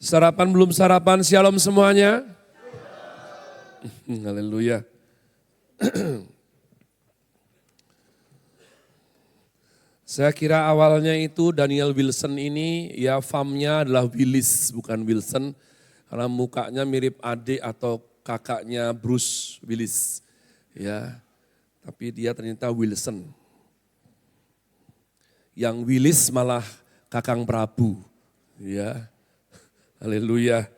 Sarapan belum sarapan, shalom semuanya. Haleluya. Saya kira awalnya itu Daniel Wilson ini ya famnya adalah Willis bukan Wilson. Karena mukanya mirip adik atau kakaknya Bruce Willis. Ya, tapi dia ternyata Wilson. Yang Willis malah Kakang Prabu. Ya, haleluya.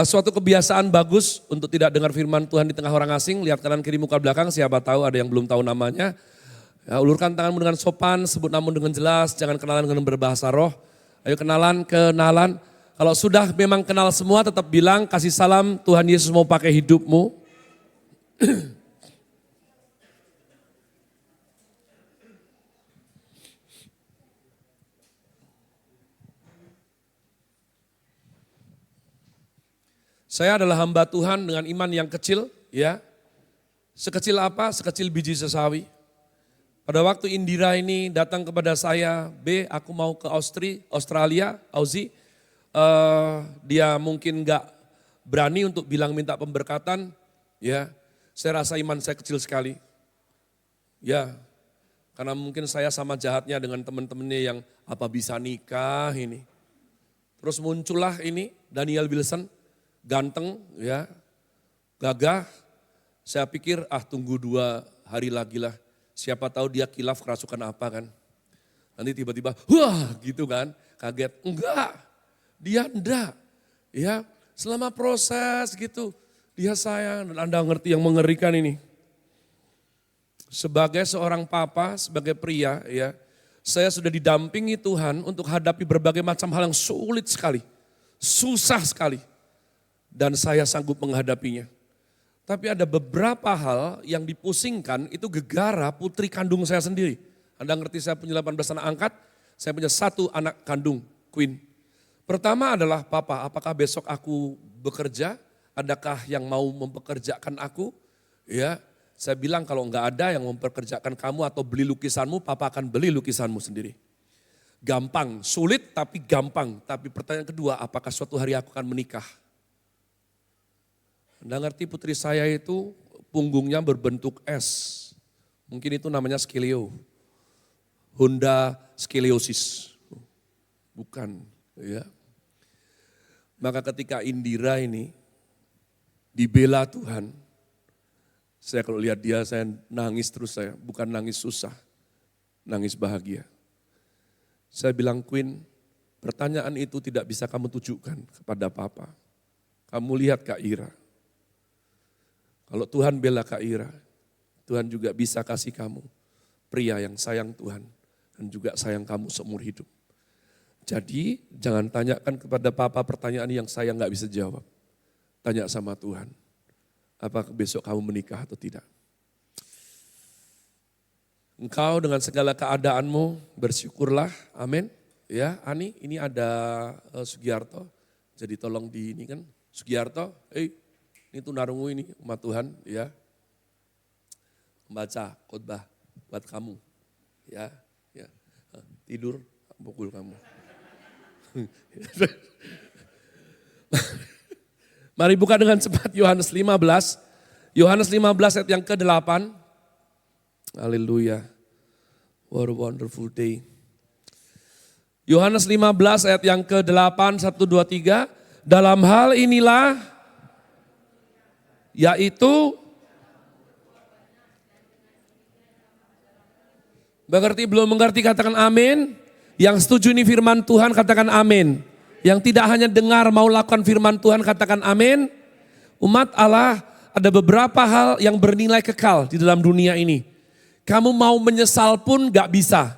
Suatu kebiasaan bagus untuk tidak dengar firman Tuhan di tengah orang asing. Lihat kanan kiri muka belakang, siapa tahu ada yang belum tahu namanya. Ya, ulurkan tanganmu dengan sopan, sebut namamu dengan jelas, jangan kenalan dengan berbahasa roh. Ayo kenalan. Kalau sudah memang kenal semua tetap bilang kasih salam, Tuhan Yesus mau pakai hidupmu. Saya adalah hamba Tuhan dengan iman yang kecil, ya. Sekecil apa? Sekecil biji sesawi. Pada waktu Indira ini datang kepada saya, aku mau ke Australia, Aussie. Dia mungkin gak berani untuk bilang minta pemberkatan, ya. Saya rasa iman saya kecil sekali. Ya, karena mungkin saya sama jahatnya dengan teman-temannya yang apa bisa nikah ini. Terus muncullah ini Daniel Wilson. Ganteng, ya, gagah. Saya pikir tunggu 2 hari lagi lah. Siapa tahu dia kilaf kerasukan apa kan. Nanti tiba-tiba wah gitu kan, kaget. Enggak, dia enggak. Ya, selama proses gitu dia sayang dan Anda ngerti yang mengerikan ini. Sebagai seorang papa, sebagai pria ya, saya sudah didampingi Tuhan untuk hadapi berbagai macam hal yang sulit sekali. Susah sekali. Dan saya sanggup menghadapinya. Tapi ada beberapa hal yang dipusingkan itu gegara putri kandung saya sendiri. Anda ngerti saya punya 18 anak angkat, saya punya 1 anak kandung, Queen. Pertama adalah papa, apakah besok aku bekerja? Adakah yang mau mempekerjakan aku? Ya, saya bilang kalau enggak ada yang mempekerjakan kamu atau beli lukisanmu, papa akan beli lukisanmu sendiri. Gampang, sulit tapi gampang. Tapi pertanyaan kedua, apakah suatu hari aku akan menikah? Anda ngerti putri saya itu punggungnya berbentuk S. Mungkin itu namanya skelio. Honda scoliosis. Bukan, ya. Maka ketika Indira ini dibela Tuhan, saya kalau lihat dia saya nangis terus saya, bukan nangis susah, nangis bahagia. Saya bilang, Queen, pertanyaan itu tidak bisa kamu tujukan kepada Papa. Kamu lihat Kak Ira. Kalau Tuhan bela Kak Ira, Tuhan juga bisa kasih kamu pria yang sayang Tuhan dan juga sayang kamu seumur hidup. Jadi jangan tanyakan kepada Papa pertanyaan yang saya nggak bisa jawab. Tanya sama Tuhan, apakah besok kamu menikah atau tidak. Engkau dengan segala keadaanmu bersyukurlah, amin. Ya Ani, ini ada Sugiarto, jadi tolong di ini kan, Sugiarto, ini tunarungu ini umat Tuhan ya. Membaca khotbah buat kamu. Ya. Tidur pukul kamu. Mari buka dengan cepat Yohanes 15. Yohanes 15 ayat yang ke-8. Haleluya. What a wonderful day. Yohanes 15 ayat yang ke-8, 1, 2, 3. Dalam hal inilah yaitu mengerti belum mengerti katakan amin. Yang setuju ini firman Tuhan katakan amin. Yang tidak hanya dengar mau lakukan firman Tuhan katakan amin. Umat Allah, ada beberapa hal yang bernilai kekal di dalam dunia ini. Kamu mau menyesal pun gak bisa.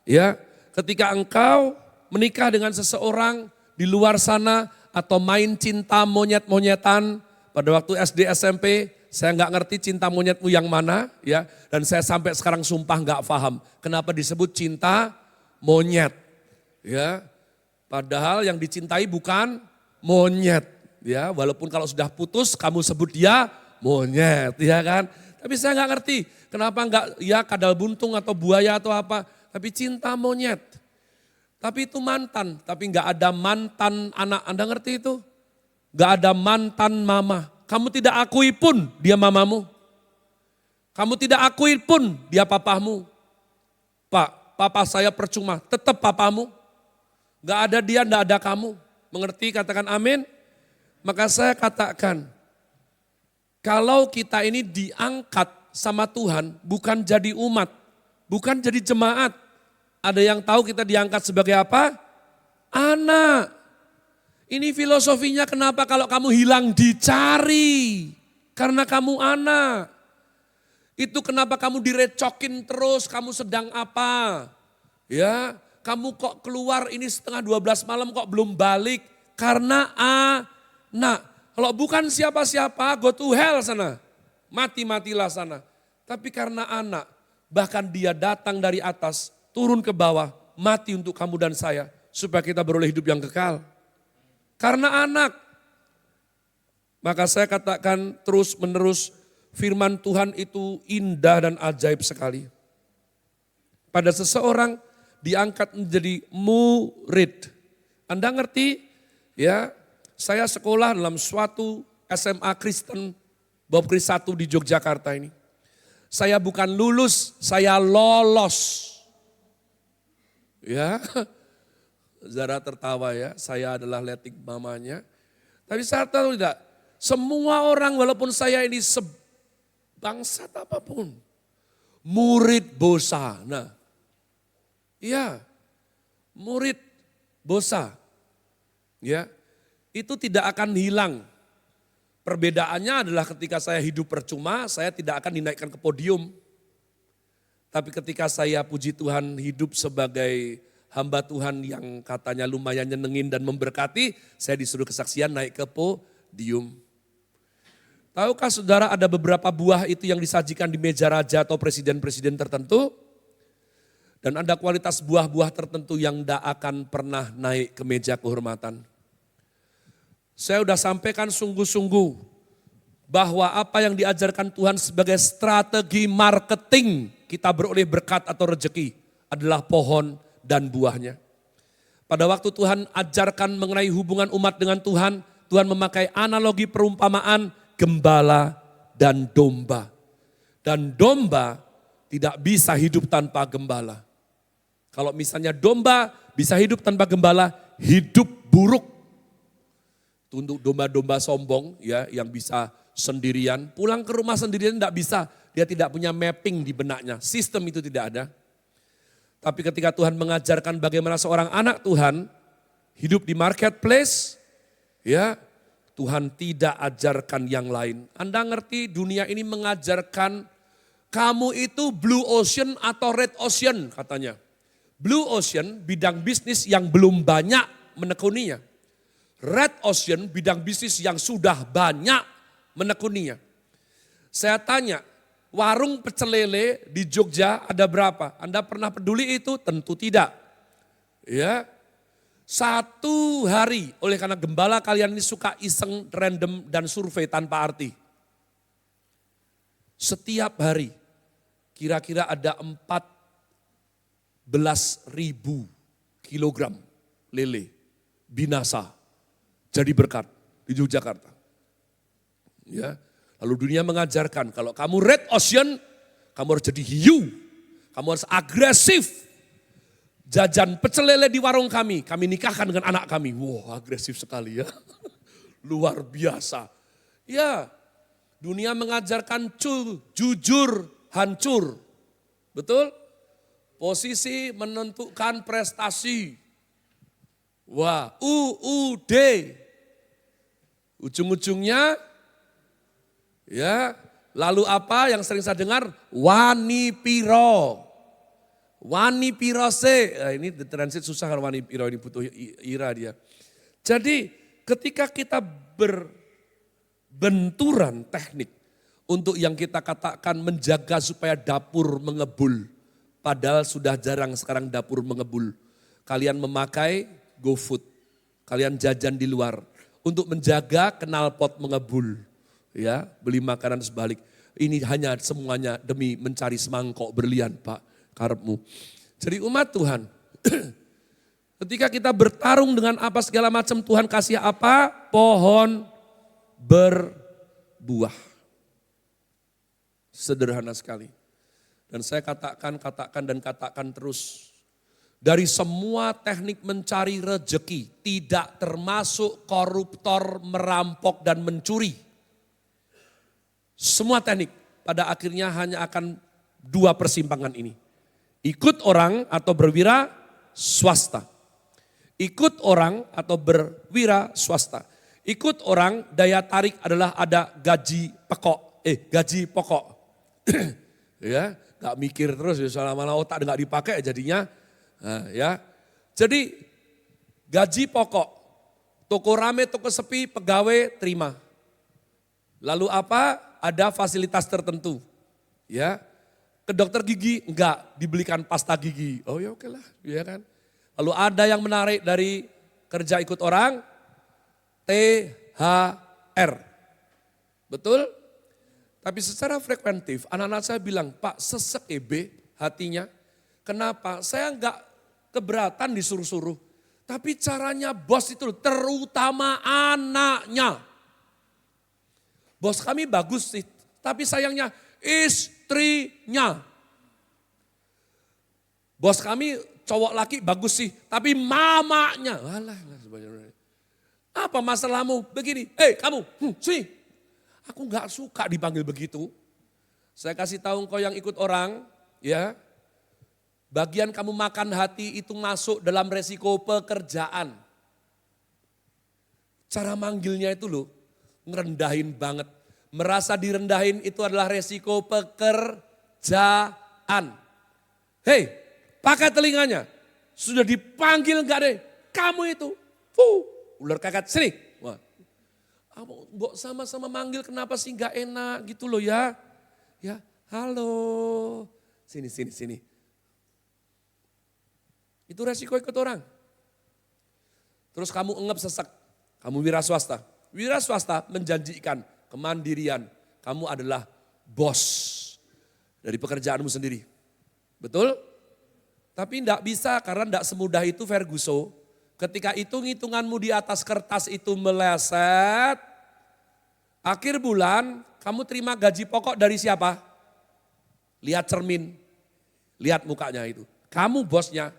Ya, ketika engkau menikah dengan seseorang di luar sana atau main cinta monyet-monyetan. Pada waktu SD SMP saya nggak ngerti cinta monyetmu yang mana ya, dan saya sampai sekarang sumpah nggak paham kenapa disebut cinta monyet ya. Padahal yang dicintai bukan monyet ya, walaupun kalau sudah putus kamu sebut dia monyet ya kan. Tapi saya nggak ngerti kenapa nggak ya kadal buntung atau buaya atau apa, tapi cinta monyet. Tapi itu mantan, tapi nggak ada mantan anak. Anda ngerti itu? Nggak ada mantan mama. Kamu tidak akui pun dia mamamu. Kamu tidak akui pun dia papamu. Pak, papa saya percuma, tetap papamu. Nggak ada dia, nggak ada kamu. Mengerti? Katakan amin. Maka saya katakan, kalau kita ini diangkat sama Tuhan, bukan jadi umat, bukan jadi jemaat. Ada yang tahu kita diangkat sebagai apa? Anak. Ini filosofinya kenapa kalau kamu hilang dicari. Karena kamu anak. Itu kenapa kamu direcokin terus, kamu sedang apa. Ya, kamu kok keluar ini setengah 12 malam kok belum balik. Karena anak. Kalau bukan siapa-siapa, go to hell sana. Mati-matilah sana. Tapi karena anak, bahkan dia datang dari atas, turun ke bawah, mati untuk kamu dan saya. Supaya kita beroleh hidup yang kekal. Karena anak. Maka saya katakan terus menerus firman Tuhan itu indah dan ajaib sekali. Pada seseorang diangkat menjadi murid. Anda ngerti? Ya, saya sekolah dalam suatu SMA Kristen Bob Kris 1 di Yogyakarta ini. Saya bukan lulus, saya lolos. Ya, Zara tertawa ya, saya adalah letik mamanya. Tapi saya tahu tidak, semua orang walaupun saya ini sebangsat apapun, murid Bosa. Nah, iya, murid Bosa. Ya, itu tidak akan hilang. Perbedaannya adalah ketika saya hidup percuma, saya tidak akan dinaikkan ke podium. Tapi ketika saya puji Tuhan hidup sebagai hamba Tuhan yang katanya lumayan nyenengin dan memberkati, saya disuruh kesaksian naik ke podium. Tahukah saudara ada beberapa buah itu yang disajikan di meja raja atau presiden-presiden tertentu? Dan ada kualitas buah-buah tertentu yang tidak akan pernah naik ke meja kehormatan. Saya sudah sampaikan sungguh-sungguh bahwa apa yang diajarkan Tuhan sebagai strategi marketing kita beroleh berkat atau rejeki adalah pohon dan buahnya. Pada waktu Tuhan ajarkan mengenai hubungan umat dengan Tuhan, Tuhan memakai analogi perumpamaan gembala dan domba. Dan domba tidak bisa hidup tanpa gembala. Kalau misalnya domba bisa hidup tanpa gembala, hidup buruk. Untuk domba-domba sombong ya yang bisa sendirian, pulang ke rumah sendirian tidak bisa. Dia tidak punya mapping di benaknya, sistem itu tidak ada. Tapi ketika Tuhan mengajarkan bagaimana seorang anak Tuhan hidup di marketplace, ya Tuhan tidak ajarkan yang lain. Anda ngerti dunia ini mengajarkan kamu itu blue ocean atau red ocean katanya. Blue ocean bidang bisnis yang belum banyak menekuninya. Red ocean bidang bisnis yang sudah banyak menekuninya. Saya tanya, warung pecel lele di Jogja ada berapa? Anda pernah peduli itu? Tentu tidak. Ya, satu hari oleh karena gembala kalian ini suka iseng, random dan survei tanpa arti. Setiap hari kira-kira ada 14.000 kilogram lele binasa jadi berkat di Yogyakarta. Ya. Lalu dunia mengajarkan kalau kamu red ocean, kamu harus jadi hiu. Kamu harus agresif. Jajan pecel lele di warung kami nikahkan dengan anak kami. Wow, agresif sekali ya. Luar biasa. Ya, dunia mengajarkan jujur, hancur. Betul? Posisi menentukan prestasi. Wah, UUD. Ujung-ujungnya ya, lalu apa yang sering saya dengar? Wani piro. Wani pirose. Nah, ini the transit susah kalau wani piro ini butuh ira dia. Jadi ketika kita berbenturan teknik untuk yang kita katakan menjaga supaya dapur mengebul. Padahal sudah jarang sekarang dapur mengebul. Kalian memakai GoFood. Kalian jajan di luar. Untuk menjaga knalpot mengebul. Ya, beli makanan sebalik. Ini hanya semuanya demi mencari semangkok berlian Pak, karepmu. Jadi umat Tuhan, Ketika kita bertarung dengan apa segala macam, Tuhan kasih apa? Pohon berbuah. Sederhana sekali. Dan saya katakan terus. Dari semua teknik mencari rejeki, tidak termasuk koruptor, merampok, dan mencuri. Semua teknik pada akhirnya hanya akan dua persimpangan ini. Ikut orang atau berwira swasta. Ikut orang atau berwira swasta. Ikut orang daya tarik adalah ada gaji pokok. Ya, gak mikir terus ya, soalnya malah otak gak dipakai jadinya. Nah, ya. Jadi gaji pokok, toko rame, toko sepi, pegawai terima. Lalu apa? Ada fasilitas tertentu. Ya. Ke dokter gigi enggak, dibelikan pasta gigi. Oh ya oke lah, ya kan. Lalu ada yang menarik dari kerja ikut orang, THR. Betul? Tapi secara frekuentif anak-anak saya bilang, Pak sesek hatinya. Kenapa? Saya enggak keberatan disuruh-suruh. Tapi caranya bos itu terutama anaknya. Bos kami bagus sih, tapi sayangnya istrinya. Bos kami cowok laki bagus sih, tapi mamanya. Apa masalahmu? Begini, kamu, sini. Aku gak suka dipanggil begitu. Saya kasih tahu engkau yang ikut orang, ya. Bagian kamu makan hati itu masuk dalam resiko pekerjaan. Cara manggilnya itu loh, ngerendahin banget. Merasa direndahin itu adalah resiko pekerjaan. Hei, pakai telinganya. Sudah dipanggil enggak deh? Kamu itu, ular kakak sini. Wah, mbok sama-sama manggil kenapa sih enggak enak gitu loh ya. Ya, halo, sini. Itu resiko ikut orang. Terus kamu engap sesek, kamu wira swasta. Wira swasta menjanjikan kemandirian. Kamu adalah bos dari pekerjaanmu sendiri. Betul? Tapi enggak bisa karena enggak semudah itu Ferguson. Ketika hitung-hitunganmu di atas kertas itu meleset, akhir bulan kamu terima gaji pokok dari siapa? Lihat cermin, lihat mukanya itu. Kamu bosnya.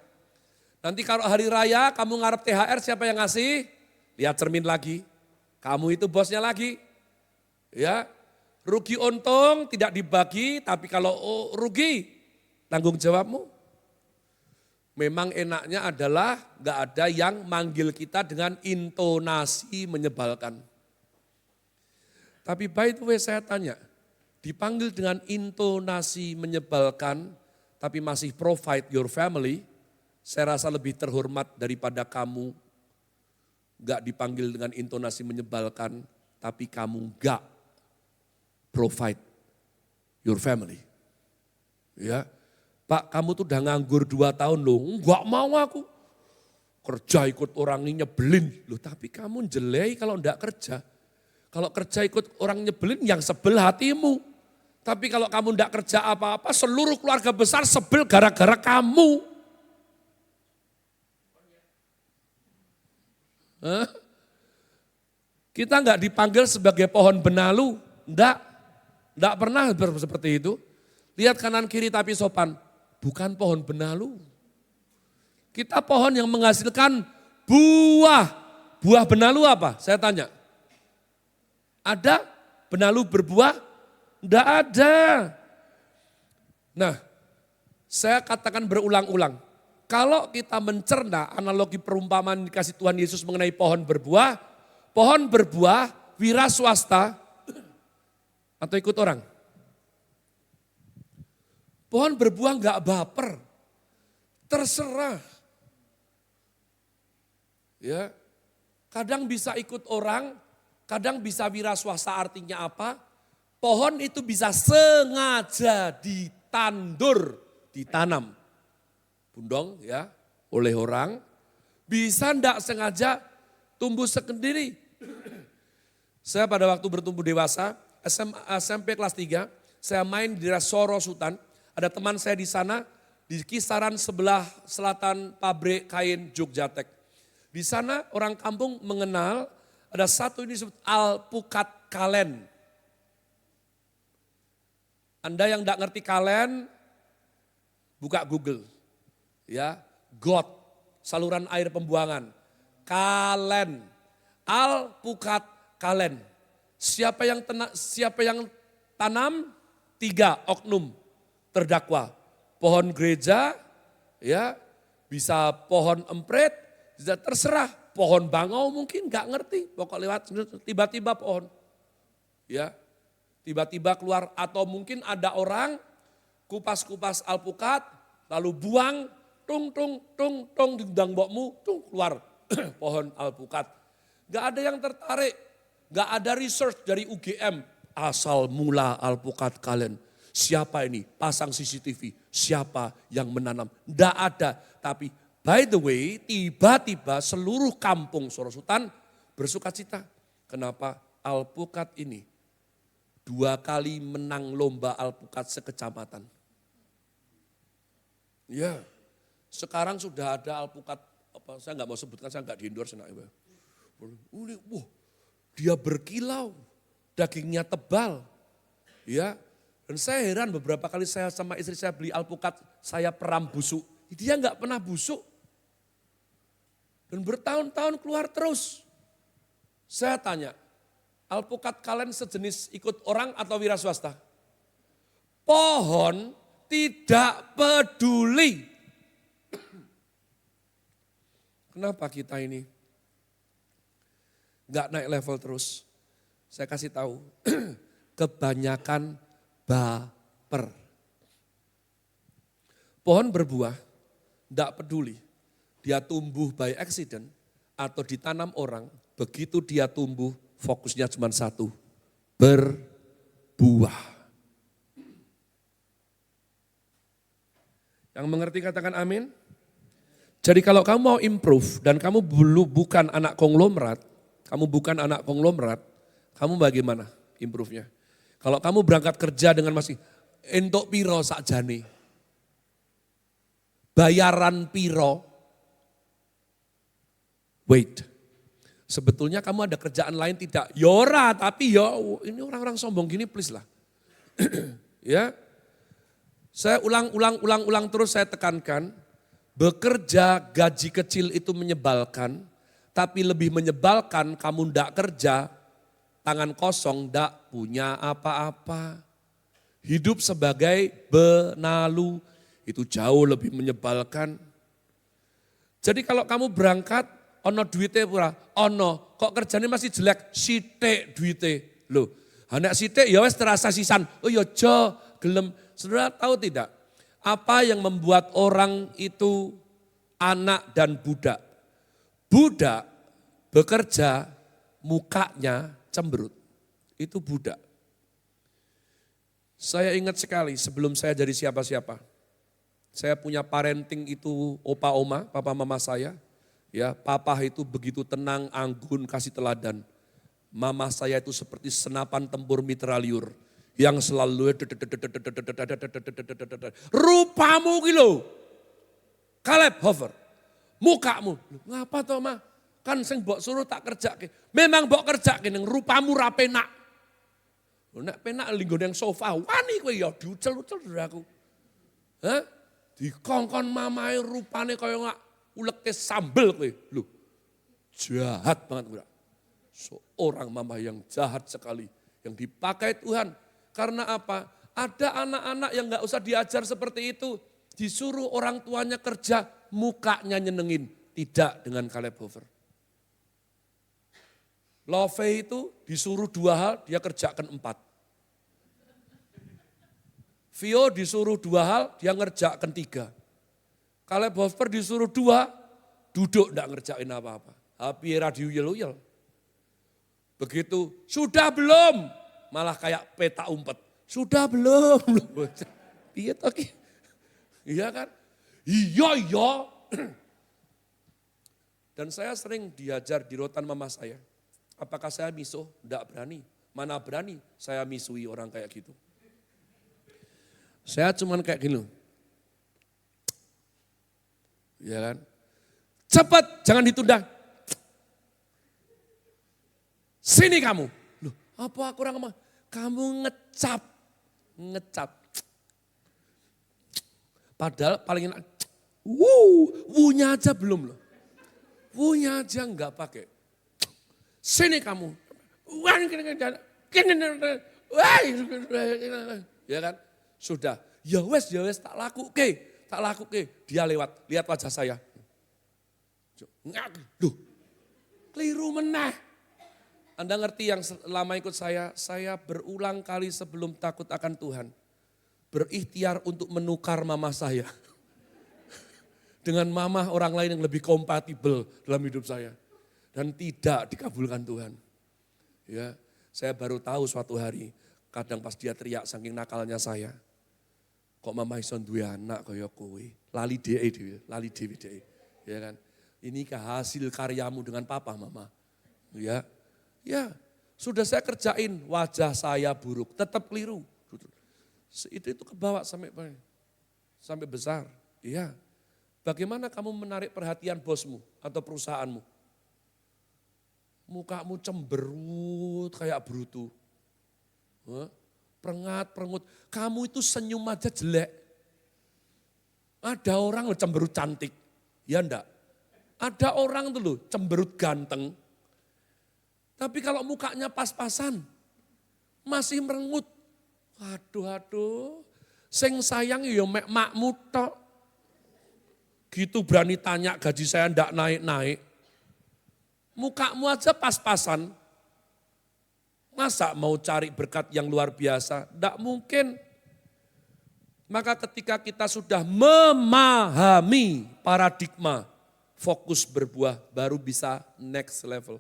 Nanti kalau hari raya kamu ngarep THR siapa yang ngasih? Lihat cermin lagi. Kamu itu bosnya lagi. Ya, rugi untung tidak dibagi, tapi kalau rugi tanggung jawabmu. Memang enaknya adalah gak ada yang manggil kita dengan intonasi menyebalkan. Tapi by the way saya tanya, dipanggil dengan intonasi menyebalkan, tapi masih provide your family, saya rasa lebih terhormat daripada kamu gak dipanggil dengan intonasi menyebalkan, tapi kamu gak provide your family. Ya, Pak kamu tuh udah nganggur 2 tahun loh, enggak mau aku. Kerja ikut orang ini nyebelin. Loh tapi kamu jelek kalau enggak kerja. Kalau kerja ikut orang nyebelin yang sebel hatimu. Tapi kalau kamu enggak kerja apa-apa, seluruh keluarga besar sebel gara-gara kamu. Kita enggak dipanggil sebagai pohon benalu, enggak pernah seperti itu. Lihat kanan kiri tapi sopan, bukan pohon benalu. Kita pohon yang menghasilkan buah. Buah benalu apa? Saya tanya. Ada benalu berbuah? Enggak ada. Nah, saya katakan berulang-ulang. Kalau kita mencerna analogi perumpamaan dikasih Tuhan Yesus mengenai pohon berbuah wira swasta atau ikut orang. Pohon berbuah enggak baper, terserah. Ya, kadang bisa ikut orang, kadang bisa wira swasta artinya apa? Pohon itu bisa sengaja ditanam. Bundong ya, oleh orang, bisa ndak sengaja tumbuh sendiri. Saya pada waktu bertumbuh dewasa, SMP kelas 3, saya main di daerah Soro Sutan, ada teman saya di sana, di kisaran sebelah selatan pabrik kain Jogjatek. Di sana orang kampung mengenal ada satu ini disebut alpukat kalen. Anda yang tidak ngerti kalen, buka Google. Ya, got, saluran air pembuangan. Kalen, alpukat kalen. Siapa yang tanam? 3 oknum terdakwa. Pohon gereja, ya, bisa pohon empret, bisa terserah. Pohon bangau mungkin nggak ngerti, pokok lewat tiba-tiba pohon. Ya, tiba-tiba keluar atau mungkin ada orang kupas-kupas alpukat lalu buang tung di gudang mbokmu tung keluar pohon alpukat. Gak ada yang tertarik, gak ada research dari UGM asal mula alpukat kalian. Siapa ini? Pasang CCTV. Siapa yang menanam? Gak ada. Tapi by the way, tiba-tiba seluruh kampung Sorosutan bersuka cita. Kenapa? Alpukat ini 2 kali menang lomba alpukat sekecamatan. Ya, sekarang sudah ada alpukat, saya nggak mau sebutkan, saya nggak di-endorse. Wah, dia berkilau, dagingnya tebal. Ya, dan saya heran beberapa kali saya sama istri saya beli alpukat, saya peram busuk. Dia nggak pernah busuk. Dan bertahun-tahun keluar terus. Saya tanya, alpukat kalian sejenis ikut orang atau wira swasta? Pohon tidak peduli. Kenapa kita ini nggak naik level terus? Saya kasih tahu, kebanyakan baper. Pohon berbuah, nggak peduli. Dia tumbuh by accident atau ditanam orang, begitu dia tumbuh fokusnya cuma satu, berbuah. Yang mengerti katakan amin. Jadi kalau kamu mau improve dan kamu bukan anak konglomerat, kamu bagaimana improve-nya? Kalau kamu berangkat kerja dengan masih entuk piro sakjane, bayaran piro, wait. Sebetulnya kamu ada kerjaan lain tidak? Yora, tapi ini orang-orang sombong gini please lah. Ya. Saya ulang terus saya tekankan, bekerja gaji kecil itu menyebalkan, tapi lebih menyebalkan kamu ndak kerja, tangan kosong ndak punya apa-apa. Hidup sebagai benalu itu jauh lebih menyebalkan. Jadi kalau kamu berangkat, ono duite pura, ono kok kerjanya masih jelek, sithik duite. Loh, anak sithik ya wis terasa sisan. Oh ya jo, gelem. Saudara tahu tidak, apa yang membuat orang itu anak dan budak? Budak bekerja, mukanya cemberut. Itu budak. Saya ingat sekali sebelum saya jadi siapa-siapa. Saya punya parenting itu opa oma, papa mama saya. Ya, papa itu begitu tenang, anggun, kasih teladan. Mama saya itu seperti senapan tempur mitraliur yang selalu rupamu gitu. Caleb Hofer, mukamu. Ngapa toh mah? Kan sing mbok suruh tak kerjake. Memang mbok kerjake ning rupamu ra penak. Nek penak linggo nang sofa, wani kowe ya diucel-ucel aku. Hah? Dikongkon mamae rupane kaya ngak uleke sambel kowe. Lho. Jahat banget kowe. Seorang mama yang jahat sekali yang dipakai Tuhan. Karena apa? Ada anak-anak yang gak usah diajar seperti itu. Disuruh orang tuanya kerja, mukanya nyenengin. Tidak dengan Caleb Hofer. Love itu disuruh 2 hal, dia kerjakan 4. Vio disuruh 2 hal, dia ngerjakan 3. Caleb Hofer disuruh 2, duduk gak ngerjain apa-apa. Happy radio yel-yel. Begitu, sudah belum? Malah kayak peta umpet. Sudah belum? Iya toki. Iya kan? Iya. Dan saya sering diajar di rotan mama saya. Apakah saya misuh? Tidak berani. Mana berani saya misui orang kayak gitu. Saya cuman kayak gini. Ya kan? Cepat, jangan ditunda. Sini kamu. Loh, apa aku orang ngomong? Kamu ngecap. Padahal paling enak. Wunya aja belum loh. Wunya aja enggak pakai. Sini kamu. Ya kan? Sudah. Ya wes tak laku ke. Dia lewat, lihat wajah saya. Duh, keliru meneh. Anda ngerti yang lama ikut saya berulang kali sebelum takut akan Tuhan. Berikhtiar untuk menukar mama saya. Dengan mama orang lain yang lebih kompatibel dalam hidup saya. Dan tidak dikabulkan Tuhan. Ya, saya baru tahu suatu hari, kadang pas dia teriak saking nakalnya saya. Kok mama ison duwe anak kaya kowe? Lali dhewe. Ya kan? Inikah hasil karyamu dengan papa mama? Ya. Sudah saya kerjain, wajah saya buruk, tetap keliru. Itu kebawa sampai besar. Iya. Bagaimana kamu menarik perhatian bosmu atau perusahaanmu? Mukamu cemberut kayak brutu. Prengut. Kamu itu senyum aja jelek. Ada orang cemberut cantik. Ya enggak? Ada orang tuh loh cemberut ganteng. Tapi kalau mukanya pas-pasan, masih merengut. Waduh. Sing sayang ya mek makmu tok. Gitu berani tanya gaji saya ndak naik-naik. Mukamu aja pas-pasan. Masa mau cari berkat yang luar biasa? Ndak mungkin. Maka ketika kita sudah memahami paradigma, fokus berbuah, baru bisa next level.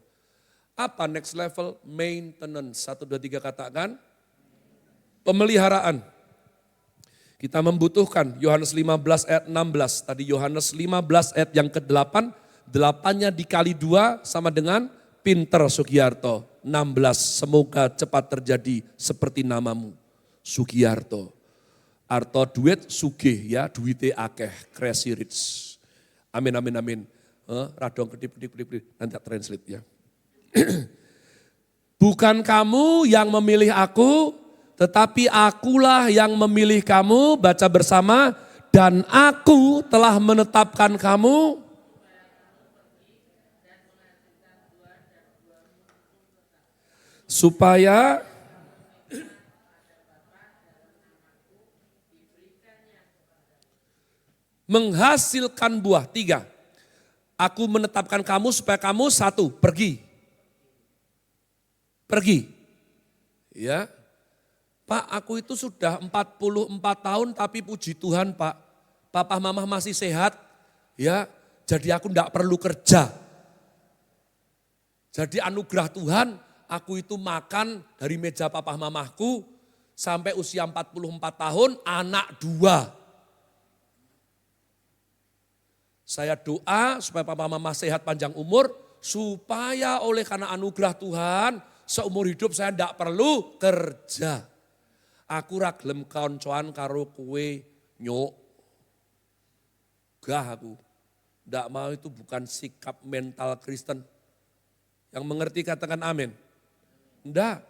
Apa next level? Maintenance. 1, 2, 3 katakan. Pemeliharaan. Kita membutuhkan Yohanes 15 ayat 16. Tadi Yohanes 15 ayat yang ke-8. 8-nya dikali 2 sama dengan pinter Sugiarto. 16. Semoga cepat terjadi seperti namamu. Sugiarto. Arto duit sugih ya, duite akeh, crazy rich. Amin. Radong kedip. Nanti translate ya. Bukan kamu yang memilih aku, tetapi akulah yang memilih kamu, baca bersama, dan aku telah menetapkan kamu supaya menghasilkan buah. 3. Aku menetapkan kamu supaya kamu 1, pergi. Ya. Pak, aku itu sudah 44 tahun tapi puji Tuhan Pak. Papa mama masih sehat. Ya, jadi aku enggak perlu kerja. Jadi anugerah Tuhan, aku itu makan dari meja papa mamaku sampai usia 44 tahun, anak 2. Saya doa supaya papa mama sehat panjang umur, supaya oleh karena anugerah Tuhan, seumur hidup saya enggak perlu kerja. Aku ra gelem koncoan karo kue nyok. Gah aku. Enggak mau, itu bukan sikap mental Kristen. Yang mengerti katakan amin. Enggak.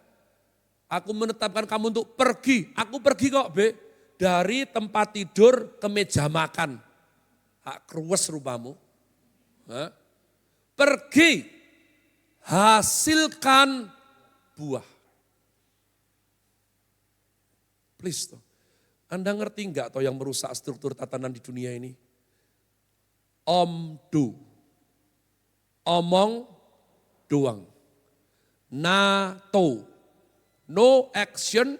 Aku menetapkan kamu untuk pergi. Aku pergi kok Be. Dari tempat tidur ke meja makan. Hak kruwes rupamu. Pergi. Hasilkan buah. Please toh. Anda ngerti enggak toh yang merusak struktur tatanan di dunia ini? Omong doang. NATO. No action,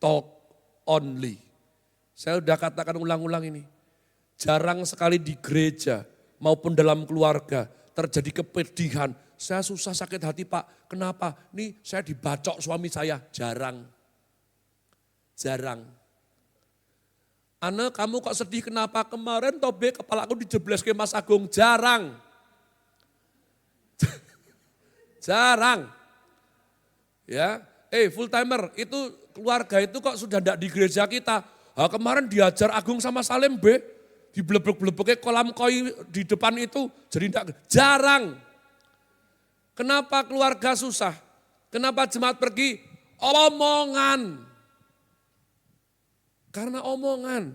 talk only. Saya udah katakan ulang-ulang ini. Jarang sekali di gereja maupun dalam keluarga terjadi kepedihan. Saya susah sakit hati Pak. Kenapa? Nih saya dibacok suami saya. Jarang. Ana, kamu kok sedih kenapa? Kemarin tobe kepalaku dijebles ke Mas Agung. Jarang. Ya, full timer itu keluarga itu kok sudah tidak di gereja kita. Kemarin diajar Agung sama Salim B. di blebek-blebeknya kolam koi di depan itu jadi jarang. Kenapa keluarga susah? Kenapa jemaat pergi? Omongan. Karena omongan.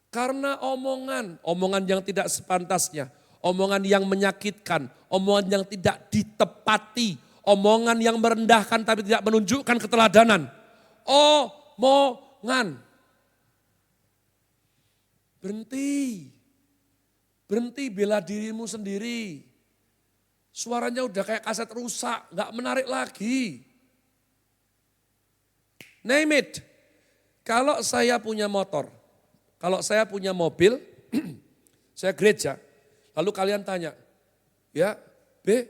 Karena omongan yang tidak sepantasnya, omongan yang menyakitkan, omongan yang tidak ditepati, omongan yang merendahkan tapi tidak menunjukkan keteladanan. Omongan. Berhenti bela dirimu sendiri. Suaranya udah kayak kaset rusak, gak menarik lagi. Name it. Kalau saya punya motor, kalau saya punya mobil, saya gereja, lalu kalian tanya, ya B,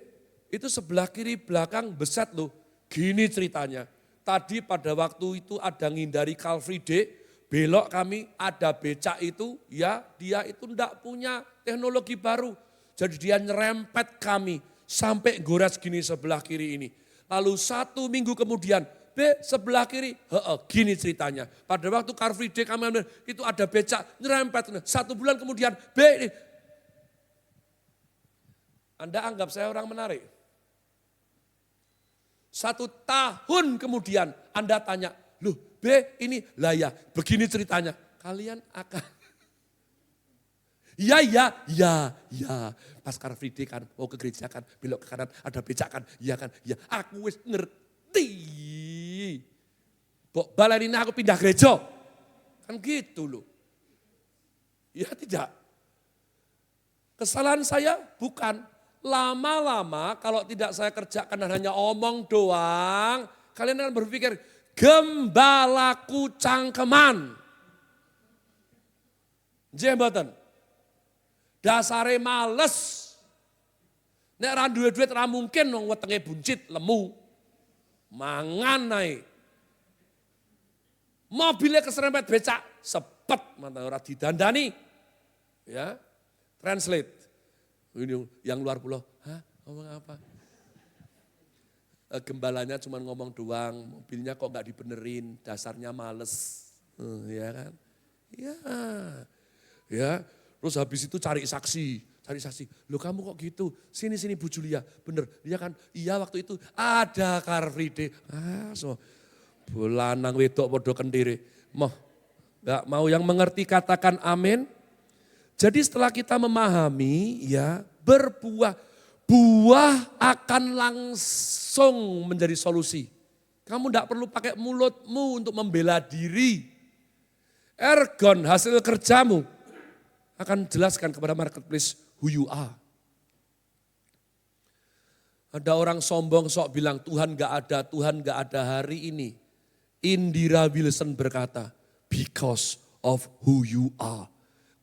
itu sebelah kiri belakang beset loh. Gini ceritanya, tadi pada waktu itu ada ngindari Car Free Day, belok kami ada becak itu, ya dia itu enggak punya teknologi baru. Jadi dia nyerempet kami sampai gores gini sebelah kiri ini. Lalu 1 minggu kemudian, B sebelah kiri, gini ceritanya. Pada waktu Car Free Day kami itu ada becak, nyerempet. 1 bulan kemudian, B ini. Anda anggap saya orang menarik? 1 tahun kemudian Anda tanya, loh B ini, lah ya begini ceritanya. Kalian akan, ya. Pas Car Free Day kan, mau ke gereja kan, belok ke kanan, ada becak kan, iya kan, ya. Aku wis ngerti. Bok balen ini aku pindah gereja. Kan gitu loh. Ya tidak. Kesalahan saya bukan. Lama-lama kalau tidak saya kerjakan dan hanya omong doang, kalian akan berpikir, gembalaku cangkeman. Jembatan. Dasare males. Nek ra duwe duit ra mungkin wong wetenge buncit lemu. Mangan naik. Mobilnya keserempet becak, sepet mata ora didandani. Ya. Translate. Ini yang luar pulau, hah? Ngomong apa? Gembalanya cuma ngomong doang, mobilnya kok nggak dibenerin, dasarnya males. Ya kan? Ya. Ya. Terus habis itu cari saksi. Loh kamu kok gitu? Sini Bu Julia. Bener, dia kan iya waktu itu ada Car Free Day. So bolanang wedok podo kendiri. Gak mau yang mengerti katakan amin. Jadi setelah kita memahami ya buah akan langsung menjadi solusi. Kamu gak perlu pakai mulutmu untuk membela diri. Ergon hasil kerjamu akan jelaskan kepada marketplace who you are. Ada orang sombong sok bilang Tuhan gak ada hari ini. Indira Wilson berkata, because of who you are.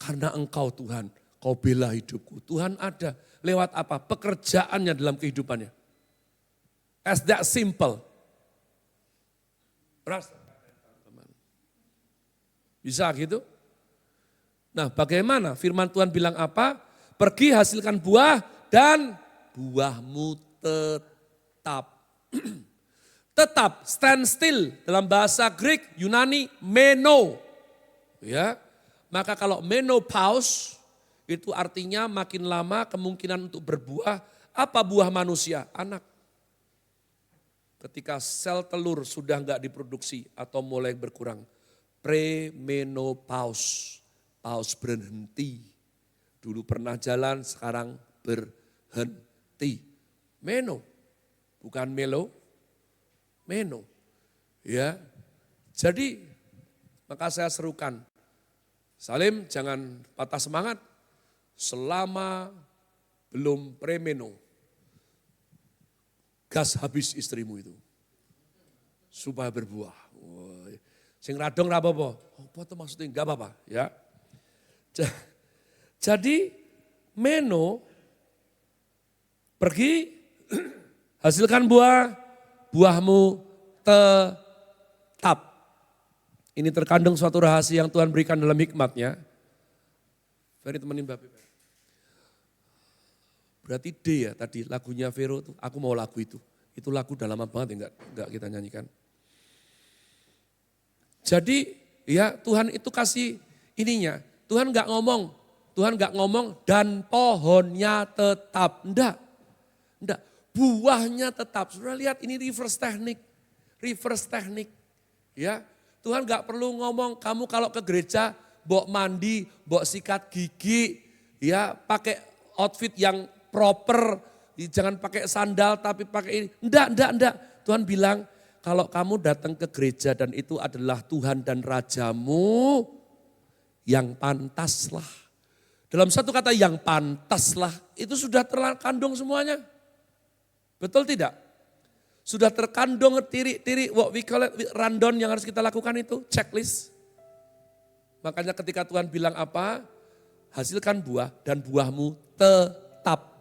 Karena engkau Tuhan, kau bela hidupku. Tuhan ada lewat apa? Pekerjaannya dalam kehidupannya. As that simple. Bisa gitu? Nah bagaimana firman Tuhan bilang apa? Pergi hasilkan buah dan buahmu tetap. Tetap, stand still dalam bahasa Greek, Yunani, meno. Ya, maka kalau menopause itu artinya makin lama kemungkinan untuk berbuah. Apa buah manusia? Anak. Ketika sel telur sudah enggak diproduksi atau mulai berkurang. Premenopause, pause berhenti. Dulu pernah jalan, sekarang berhenti. Meno, bukan melo, meno. Ya, jadi maka saya serukan, Salim jangan patah semangat selama belum premeno. Gas habis istrimu itu, supaya berbuah. Sing radong ra apa-apa. Apa tuh maksudnya? Enggak apa-apa ya. Jadi meno pergi hasilkan buah, buahmu tetap. Ini terkandung suatu rahasia yang Tuhan berikan dalam hikmatnya. Ferry temenin Bapak. Berarti D ya tadi lagunya Vero tuh, aku mau lagu itu. Itu lagu udah lama banget enggak kita nyanyikan. Jadi ya Tuhan itu kasih ininya. Tuhan nggak ngomong dan pohonnya tetap. Enggak. Buahnya tetap. Sudah lihat ini reverse teknik. Ya, Tuhan nggak perlu ngomong kamu kalau ke gereja bawa mandi, bawa sikat gigi, ya pakai outfit yang proper, jangan pakai sandal tapi pakai ini. Enggak. Tuhan bilang kalau kamu datang ke gereja dan itu adalah Tuhan dan Rajamu, yang pantaslah. Dalam satu kata yang pantaslah itu sudah terkandung semuanya. Betul tidak? Sudah terkandung tirik-tirik what we call it rundown yang harus kita lakukan itu, checklist. Makanya ketika Tuhan bilang apa? Hasilkan buah dan buahmu tetap.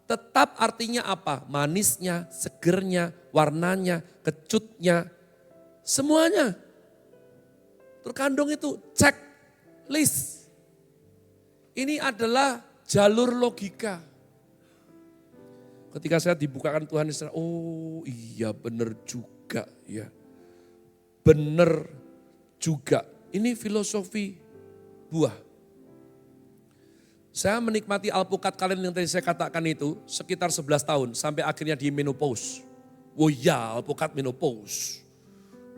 Tetap artinya apa? Manisnya, segernya, warnanya, kecutnya, semuanya. Terkandung itu, checklist. Ini adalah jalur logika. Ketika saya dibukakan Tuhan, oh iya benar juga ya. Benar juga. Ini filosofi buah. Saya menikmati alpukat kalian yang tadi saya katakan itu sekitar 11 tahun sampai akhirnya di menopause. Oh iya alpukat menopause.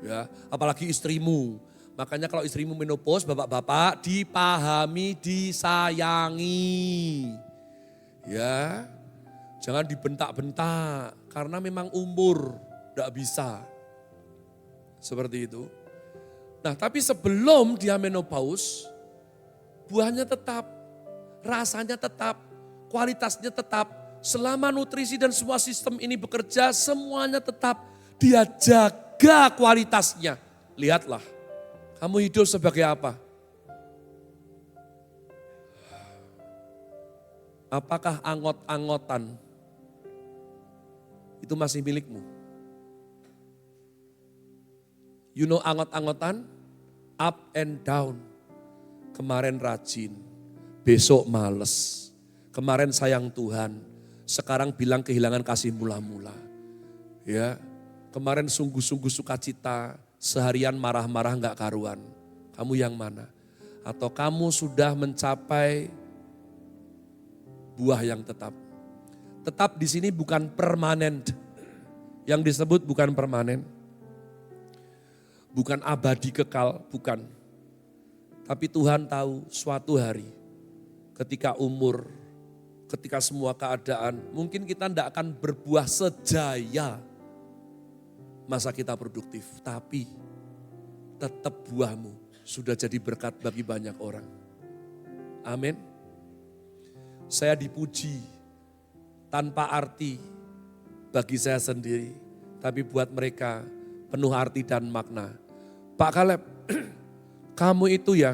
Ya, apalagi istrimu. Makanya kalau istrimu menopause, bapak-bapak dipahami, disayangi. Ya, jangan dibentak-bentak karena memang umur tidak bisa. Seperti itu. Nah tapi sebelum dia menopause, buahnya tetap, rasanya tetap, kualitasnya tetap. Selama nutrisi dan semua sistem ini bekerja, semuanya tetap. Dia jaga kualitasnya. Lihatlah, kamu hidup sebagai apa? Apakah angot-angotan itu masih milikmu? You know angot-angotan? Up and down. Kemarin rajin, besok males. Kemarin sayang Tuhan, sekarang bilang kehilangan kasih mula-mula. Ya, kemarin sungguh-sungguh sukacita, seharian marah-marah gak karuan. Kamu yang mana? Atau kamu sudah mencapai buah yang tetap? Tetap di sini bukan permanen. Yang disebut bukan permanen. Bukan abadi kekal, bukan. Tapi Tuhan tahu suatu hari ketika umur, ketika semua keadaan, mungkin kita tidak akan berbuah sejaya masa kita produktif. Tapi tetap buahmu sudah jadi berkat bagi banyak orang. Amin. Saya dipuji tanpa arti bagi saya sendiri, tapi buat mereka penuh arti dan makna. Pak Kaleb, kamu itu ya,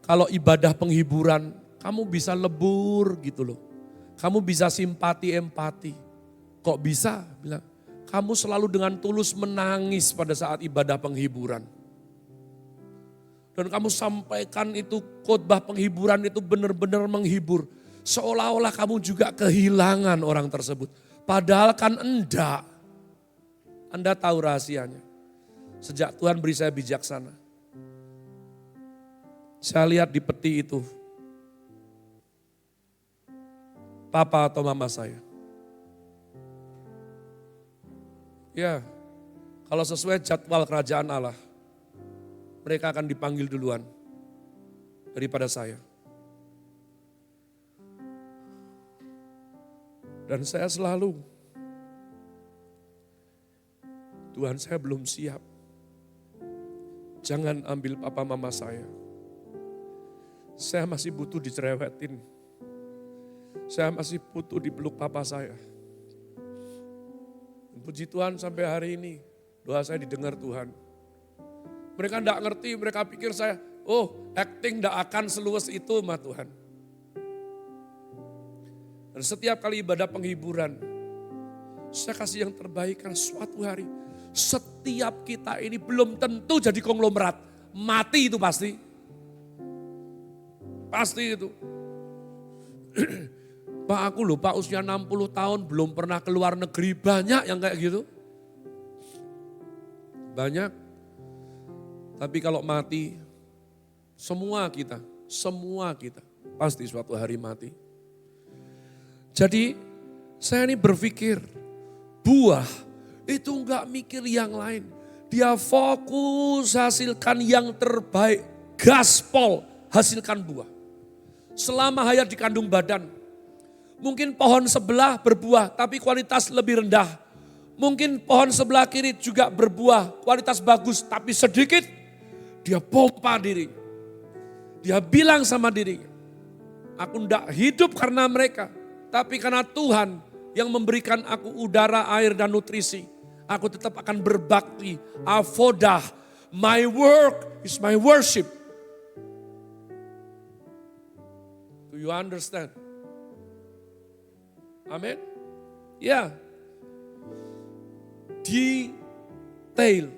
kalau ibadah penghiburan, kamu bisa lebur gitu loh. Kamu bisa simpati, empati. Kok bisa? Bilang, kamu selalu dengan tulus menangis pada saat ibadah penghiburan. Dan kamu sampaikan itu khotbah penghiburan itu benar-benar menghibur. Seolah-olah kamu juga kehilangan orang tersebut. Padahal kan enggak. Anda tahu rahasianya. Sejak Tuhan beri saya bijaksana. Saya lihat di peti itu. Papa atau mama saya. Ya, kalau sesuai jadwal kerajaan Allah. Mereka akan dipanggil duluan daripada saya. Dan saya selalu, Tuhan saya belum siap. Jangan ambil papa mama saya. Saya masih butuh dicerewetin. Saya masih butuh dipeluk papa saya. Puji Tuhan sampai hari ini doa saya didengar Tuhan. Mereka tidak ngerti, mereka pikir saya, acting tidak akan seluas itu sama Tuhan. Dan setiap kali ibadah penghiburan, saya kasih yang terbaik karena suatu hari setiap kita ini belum tentu jadi konglomerat. Mati itu pasti. Pasti itu. Pak aku lupa usia 60 tahun belum pernah keluar negeri. Banyak yang kayak gitu. Banyak. Tapi kalau mati Semua kita pasti suatu hari mati. Jadi saya ini berpikir, buah itu enggak mikir yang lain. Dia fokus hasilkan yang terbaik, gaspol, hasilkan buah. Selama hayat di kandung badan, mungkin pohon sebelah berbuah tapi kualitas lebih rendah. Mungkin pohon sebelah kiri juga berbuah, kualitas bagus tapi sedikit. Dia pompa diri. Dia bilang sama dirinya, aku tidak hidup karena mereka, tapi karena Tuhan yang memberikan aku udara, air, dan nutrisi. Aku tetap akan berbakti. Avodah, my work is my worship. Do you understand? Amin? Ya. Detail.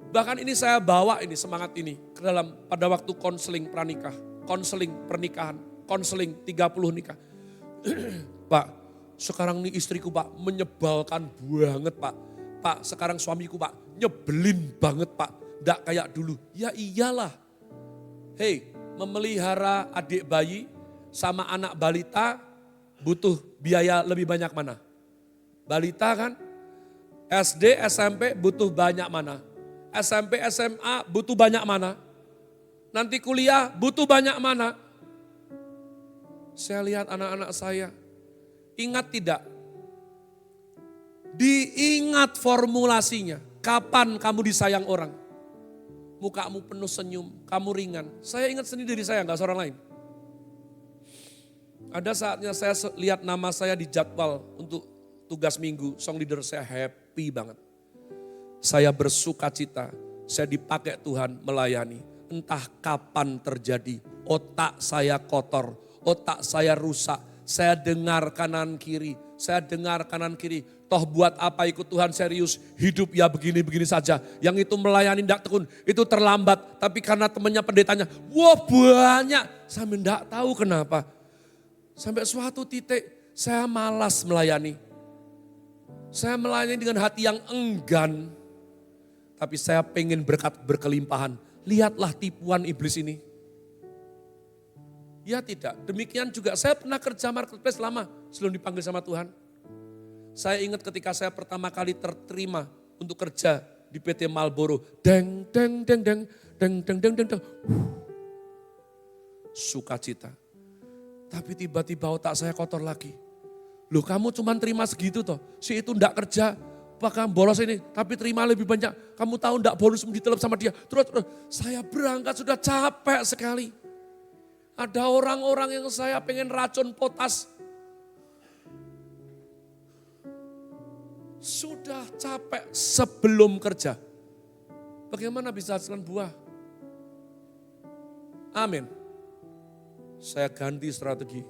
Bahkan ini saya bawa ini semangat ini ke dalam pada waktu konseling pernikahan, konseling 30 nikah. Pak, sekarang nih istriku Pak menyebalkan banget Pak. Pak, sekarang suamiku Pak nyebelin banget Pak. Nggak kayak dulu. Ya iyalah. Hei, memelihara adik bayi sama anak balita butuh biaya lebih banyak mana? Balita kan? SD, SMP butuh banyak mana? SMP, SMA butuh banyak mana? Nanti kuliah butuh banyak mana? Saya lihat anak-anak saya. Ingat tidak? Diingat formulasinya. Kapan kamu disayang orang? Mukamu penuh senyum, kamu ringan. Saya ingat sendiri diri saya, enggak seorang lain. Ada saatnya saya lihat nama saya di jadwal untuk tugas minggu, song leader, saya happy banget. Saya bersuka cita, saya dipakai Tuhan melayani. Entah kapan terjadi, otak saya kotor, otak saya rusak. Saya dengar kanan kiri, Toh buat apa ikut Tuhan serius, hidup ya begini-begini saja. Yang itu melayani tidak tekun, itu terlambat. Tapi karena temannya pendetanya, wah banyak. Saya tidak tahu kenapa. Sampai suatu titik saya malas melayani. Saya melayani dengan hati yang enggan. Tapi saya pengen berkat berkelimpahan. Lihatlah tipuan iblis ini. Ya tidak, demikian juga saya pernah kerja marketplace lama sebelum dipanggil sama Tuhan. Saya ingat ketika saya pertama kali terterima untuk kerja di PT Marlboro. Deng, deng, deng, deng, deng, deng, deng, deng, deng. Sukacita. Tapi tiba-tiba otak saya kotor lagi. Loh kamu cuma terima segitu toh, si itu enggak kerja, bahkan bolos ini, tapi terima lebih banyak. Kamu tahu enggak bonus ditelep sama dia. Terus saya berangkat sudah capek sekali. Ada orang-orang yang saya pengen racun potas. Sudah capek sebelum kerja. Bagaimana bisa hasilkan buah? Amin. Saya ganti strategi.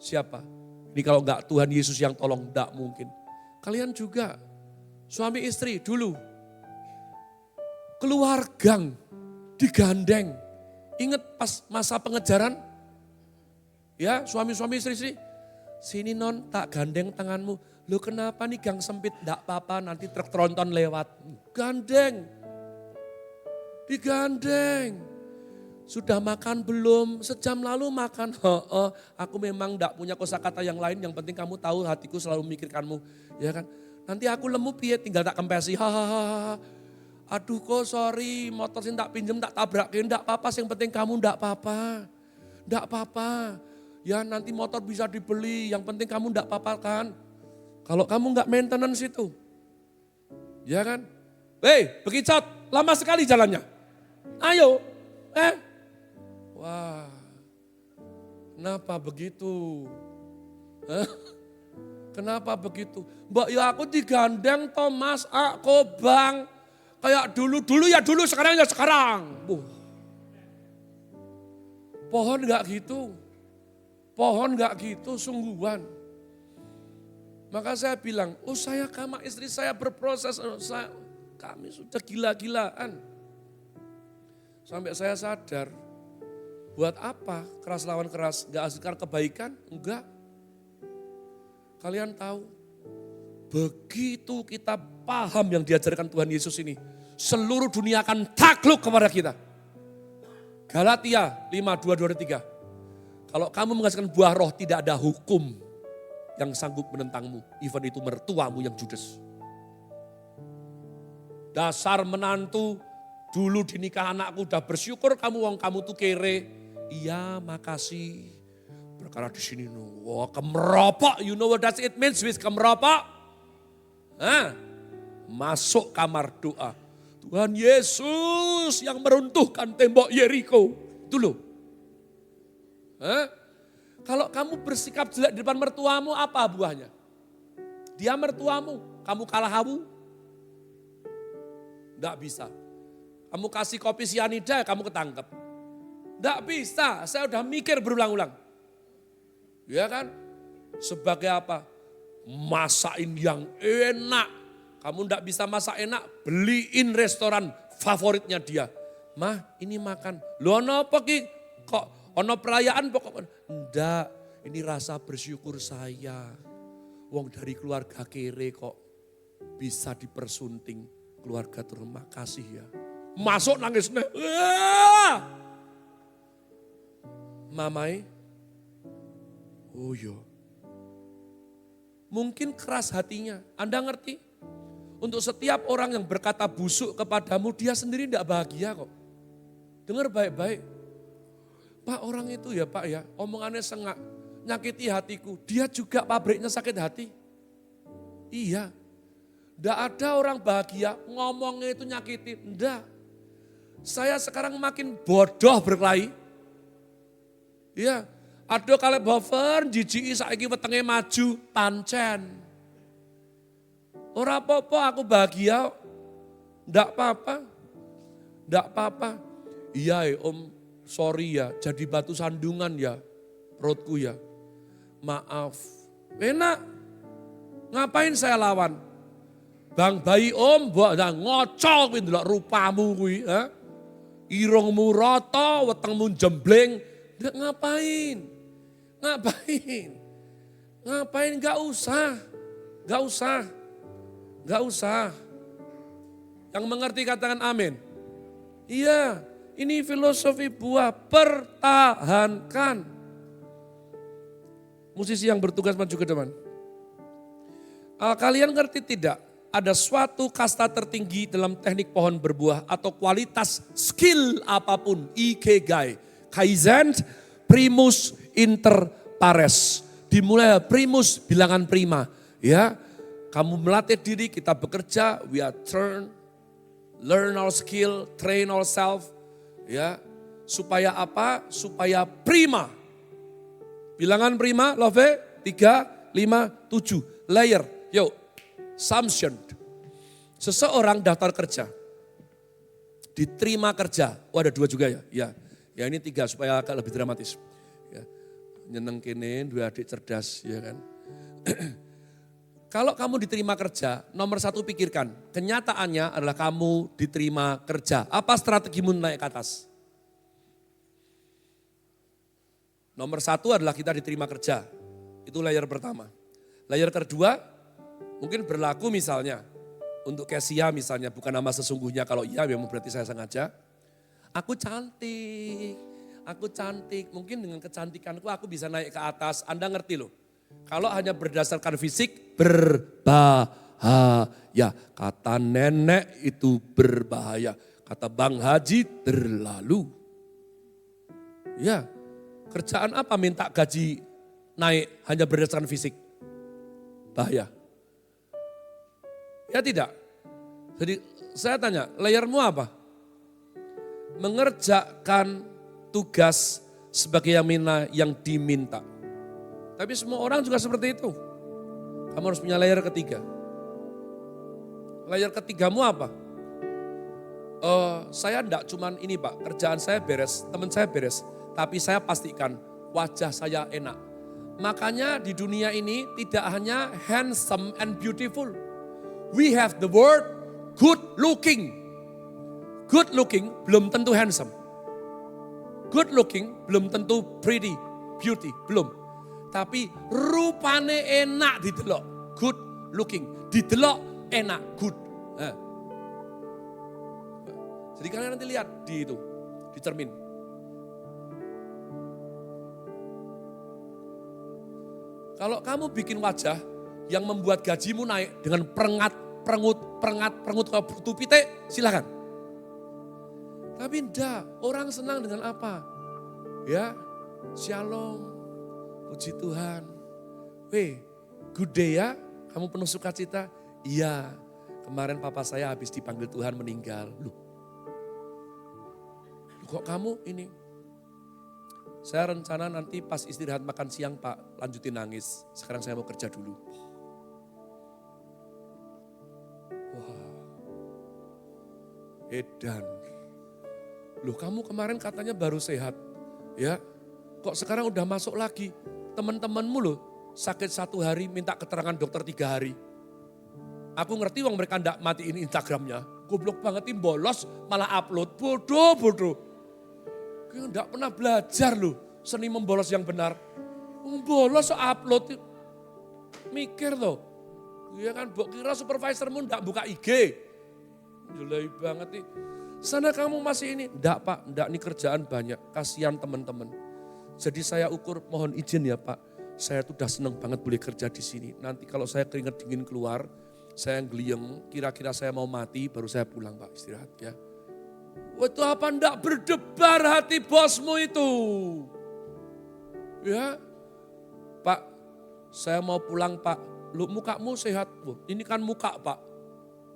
Siapa? Ini kalau enggak Tuhan Yesus yang tolong, enggak mungkin. Kalian juga, suami istri dulu. Keluar gang, digandeng. Ingat pas masa pengejaran? Ya suami-suami istri-istri. Sini non tak gandeng tanganmu. Loh kenapa nih gang sempit? Enggak apa-apa nanti truk tronton lewat. Gandeng. Digandeng. Sudah makan belum? Sejam lalu makan. Aku memang enggak punya kosakata yang lain. Yang penting kamu tahu hatiku selalu memikirkanmu. Ya kan? Nanti aku lemu piye tinggal tak kempesi. Hahaha. Aduh kok sorry motor sih tak pinjem tak tabrakin. Enggak apa-apa yang penting kamu enggak apa-apa. Enggak apa-apa. Ya nanti motor bisa dibeli. Yang penting kamu enggak apa-apa kan. Kalau kamu enggak maintenance itu. Ya kan? Hei bekicot lama sekali jalannya. Ayo. Wah, kenapa begitu? Kenapa begitu? Mbak ya aku digandeng Thomas, aku bang. Kayak dulu ya dulu, sekarang ya sekarang. Pohon gak gitu. Pohon gak gitu sungguhan. Maka saya bilang, saya sama istri saya berproses. Kami sudah gila-gilaan. Sampai saya sadar. Buat apa keras lawan keras? Gak hasilkan kebaikan? Enggak. Kalian tahu, begitu kita paham yang diajarkan Tuhan Yesus ini, seluruh dunia akan takluk kepada kita. Galatia 5:2-3. Kalau kamu menghasilkan buah roh, tidak ada hukum yang sanggup menentangmu. Even itu mertuamu yang judes. Dasar menantu, dulu di nikah anakku udah bersyukur kamu tuh kere. Iya, makasih. Perkara di sini, wah kemeropok. You know what does it means with kemeropok? Hah? Masuk kamar doa. Tuhan Yesus yang meruntuhkan tembok Yeriko. Itu loh. Hah? Kalau kamu bersikap jelek di depan mertuamu, apa buahnya? Dia mertuamu, kamu kalah hawu? Enggak bisa. Kamu kasih kopi sianida, kamu ketangkep. Enggak bisa, saya udah mikir berulang-ulang. Ya kan? Sebagai apa? Masakin yang enak. Kamu enggak bisa masak enak, beliin restoran favoritnya dia. Mah, ini makan. Loh apa ki? Kok ono perayaan pokoknya. Enggak, ini rasa bersyukur saya. Wong dari keluarga kere kok bisa dipersunting. Keluarga terima kasih ya. Masuk nangis. Mamai. Oh iya. Mungkin keras hatinya. Anda ngerti? Untuk setiap orang yang berkata busuk kepadamu, dia sendiri tidak bahagia kok. Dengar baik-baik. Pak orang itu ya Pak ya, omongannya sengak, nyakiti hatiku. Dia juga pabriknya sakit hati. Iya. Tidak ada orang bahagia ngomongnya itu nyakiti. Tidak. Saya sekarang makin bodoh berkelahi. Iya. Aduh kalau bover, jijiki saiki wetenge maju, pancen. Ora apa-apa aku bahagia. Tidak apa-apa. Tidak apa-apa. Iya om. Sorry ya, jadi batu sandungan ya, perutku ya. Maaf. Enak, ngapain saya lawan? Bang bayi om, ngocok ndelok rupamu kuwi, irungmu rata, wetengmu jembleng. Ngapain? Ngapain? Gak usah. Yang mengerti katakan amin. Iya. Ini filosofi buah, pertahankan. Musisi yang bertugas maju ke depan. Kalian ngerti tidak? Ada suatu kasta tertinggi dalam teknik pohon berbuah atau kualitas skill apapun. Ikigai, Kaizen, primus inter pares. Dimulai primus bilangan prima. Ya, kamu melatih diri, kita bekerja, we are learn our skill, train ourselves. Ya, supaya apa? Supaya prima. Bilangan prima, love 3, 5, 7. Layer, yuk. Assumption. Seseorang daftar kerja. Diterima kerja. Oh ada 2 juga ya? Ya ini 3 supaya agak lebih dramatis. Ya. Nyeneng kene, 2 adik cerdas ya kan. Kalau kamu diterima kerja, nomor 1 pikirkan, kenyataannya adalah kamu diterima kerja. Apa strategimu naik ke atas? Nomor 1 adalah kita diterima kerja. Itu layer pertama. Layer kedua, mungkin berlaku misalnya, untuk Kesia misalnya, bukan nama sesungguhnya, kalau iya memang berarti saya sengaja. Aku cantik, mungkin dengan kecantikanku aku bisa naik ke atas, Anda ngerti loh. Kalau hanya berdasarkan fisik, berbahaya. Kata nenek itu berbahaya. Kata Bang Haji, terlalu. Ya, kerjaan apa minta gaji naik hanya berdasarkan fisik? Bahaya. Ya tidak. Jadi saya tanya, layermu apa? Mengerjakan tugas sebagai yang diminta. Tapi semua orang juga seperti itu. Kamu harus punya layer ketiga. Layer ketigamu apa? Saya enggak cuman ini Pak, kerjaan saya beres, teman saya beres. Tapi saya pastikan wajah saya enak. Makanya di dunia ini tidak hanya handsome and beautiful. We have the word good looking. Good looking belum tentu handsome. Good looking belum tentu pretty, beauty, belum. Tapi rupane enak didelok, good looking. Didelok enak, good. Nah. Jadi kalian nanti lihat di cermin. Kalau kamu bikin wajah yang membuat gajimu naik dengan perengut kalau butuh pitik, silakan. Tapi enggak, orang senang dengan apa? Ya, shalom, puji Tuhan. Good day ya, kamu penuh sukacita? Iya, kemarin papa saya habis dipanggil Tuhan meninggal. Loh, kok kamu ini? Saya rencana nanti pas istirahat makan siang Pak, lanjutin nangis. Sekarang saya mau kerja dulu. Wah, edan. Loh kamu kemarin katanya baru sehat, ya? Kok sekarang udah masuk lagi? Teman-temanmu loh sakit 1 hari minta keterangan dokter 3 hari. Aku ngerti wong mereka ndak matiin Instagramnya. Goblok banget ini bolos malah upload. Bodoh. Kayaknya ndak pernah belajar loh seni membolos yang benar. Bolos upload. Mikir loh. Iya kan, bok kira supervisormu ndak buka IG. Jelai banget nih. Sana kamu masih ini. Enggak Pak, enggak, ini kerjaan banyak. Kasihan teman-teman. Jadi saya ukur, mohon izin ya Pak. Saya tuh udah seneng banget boleh kerja di sini. Nanti kalau saya keringat dingin keluar, saya ngeliyeng, kira-kira saya mau mati, baru saya pulang Pak, istirahat ya. Wah itu apa enggak berdebar hati bosmu itu? Ya, Pak, saya mau pulang Pak. Lu mukamu sehat, ini kan muka Pak.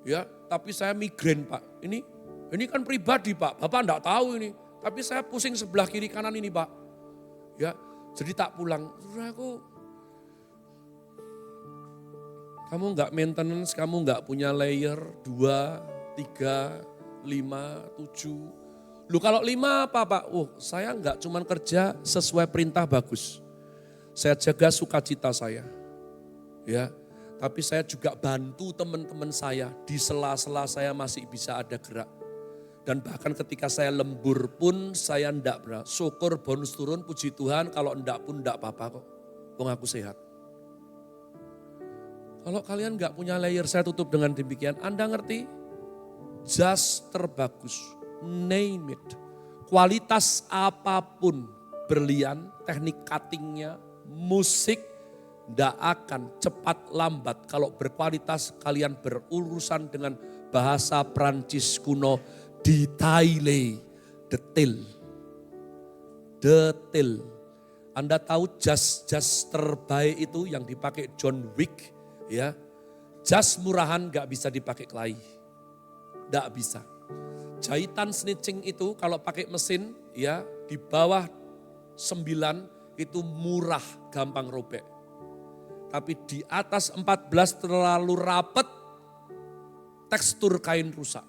Ya, tapi saya migrain Pak. Ini kan pribadi Pak, Bapak enggak tahu ini. Tapi saya pusing sebelah kiri kanan ini Pak. Ya, jadi tak pulang. Kamu enggak maintenance, kamu enggak punya layer 2, 3, 5, 7. Lu kalau 5 apa Pak? Saya enggak cuman kerja sesuai perintah bagus. Saya jaga sukacita saya. Ya, tapi saya juga bantu teman-teman saya. Di sela-sela saya masih bisa ada gerak. Dan bahkan ketika saya lembur pun saya enggak pernah. Syukur bonus turun, puji Tuhan. Kalau enggak pun enggak apa-apa kok. Wong aku sehat. Kalau kalian enggak punya layer, saya tutup dengan demikian. Anda ngerti? Jas terbagus. Name it. Kualitas apapun. Berlian, teknik cuttingnya, musik. Enggak akan cepat lambat. Kalau berkualitas kalian berurusan dengan bahasa Prancis kuno. Detail. Anda tahu jas terbaik itu yang dipakai John Wick, ya. Jas murahan gak bisa dipakai kelahi, gak bisa. Jahitan snitching itu kalau pakai mesin, ya di bawah 9 itu murah, gampang robek. Tapi di atas 14 terlalu rapet, tekstur kain rusak.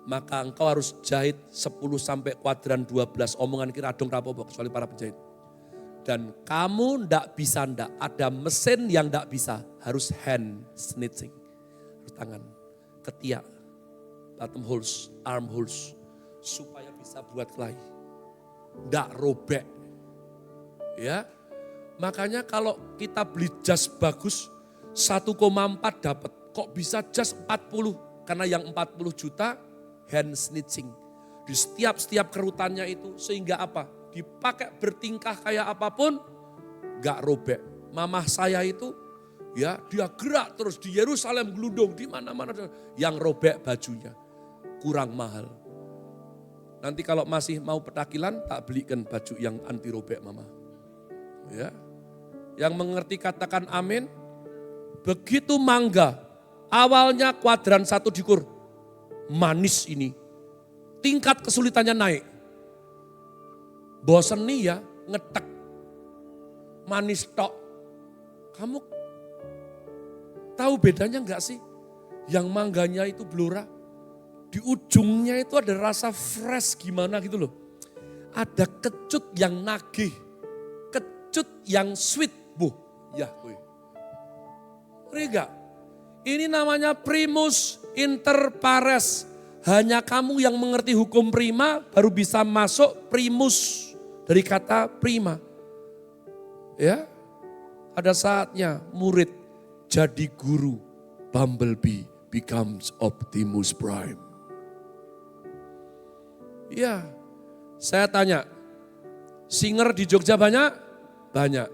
Maka engkau harus jahit 10 sampai kuadran 12. Omongan kira dong rapopo kecuali para penjahit. Dan kamu ndak bisa, ada mesin yang ndak bisa. Harus hand snitching. Harus tangan, ketiak, bottom holes, arm holes. Supaya bisa buat kelahi. Ndak robek. Ya, makanya kalau kita beli jas bagus 1,4 dapat. Kok bisa jas 40? Karena yang 40 juta hand snitching. Di setiap kerutannya itu sehingga apa? Dipakai bertingkah kayak apapun gak robek. Mamah saya itu ya dia gerak terus di Yerusalem gelundung di mana-mana yang robek bajunya. Kurang mahal. Nanti kalau masih mau petakilan tak belikan baju yang anti robek mama. Ya. Yang mengerti katakan amin. Begitu mangga. Awalnya kuadran 1 dikur. Manis ini. Tingkat kesulitannya naik. Bosen nih ya, ngetek. Manis tok. Kamu tahu bedanya enggak sih? Yang mangganya itu blora. Di ujungnya itu ada rasa fresh gimana gitu loh. Ada kecut yang nagih. Kecut yang sweet. Ya gue. Enggak. Ini namanya primus inter pares. Hanya kamu yang mengerti hukum prima baru bisa masuk primus dari kata prima. Ya, ada saatnya murid jadi guru. Bumblebee becomes Optimus Prime. Ya, saya tanya, singer di Jogja banyak? Banyak.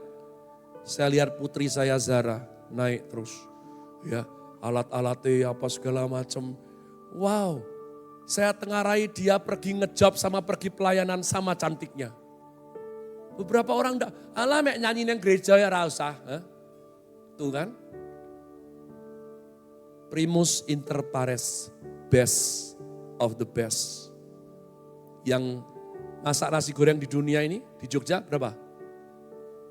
Saya lihat putri saya Zara naik terus. Ya, alat-alatnya apa segala macam. Wow, saya tengarai dia pergi ngejob sama pergi pelayanan sama cantiknya. Beberapa orang enggak, alah mek nyanyi yang gereja ya rasa. Tuh kan. Primus inter pares, best of the best. Yang masak nasi goreng di dunia ini, di Jogja berapa?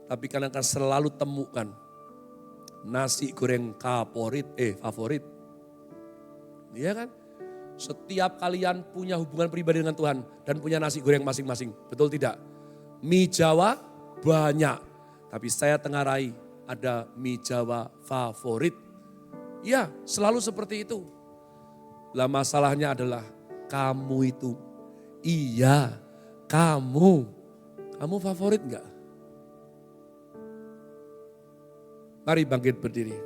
Tapi kalian akan selalu temukan nasi goreng favorit. Iya kan? Setiap kalian punya hubungan pribadi dengan Tuhan dan punya nasi goreng masing-masing. Betul tidak? Mie Jawa banyak. Tapi saya tengarai ada mie Jawa favorit. Ya, selalu seperti itu. Lah masalahnya adalah kamu itu. Iya, kamu. Kamu favorit enggak? Mari bangkit berdiri.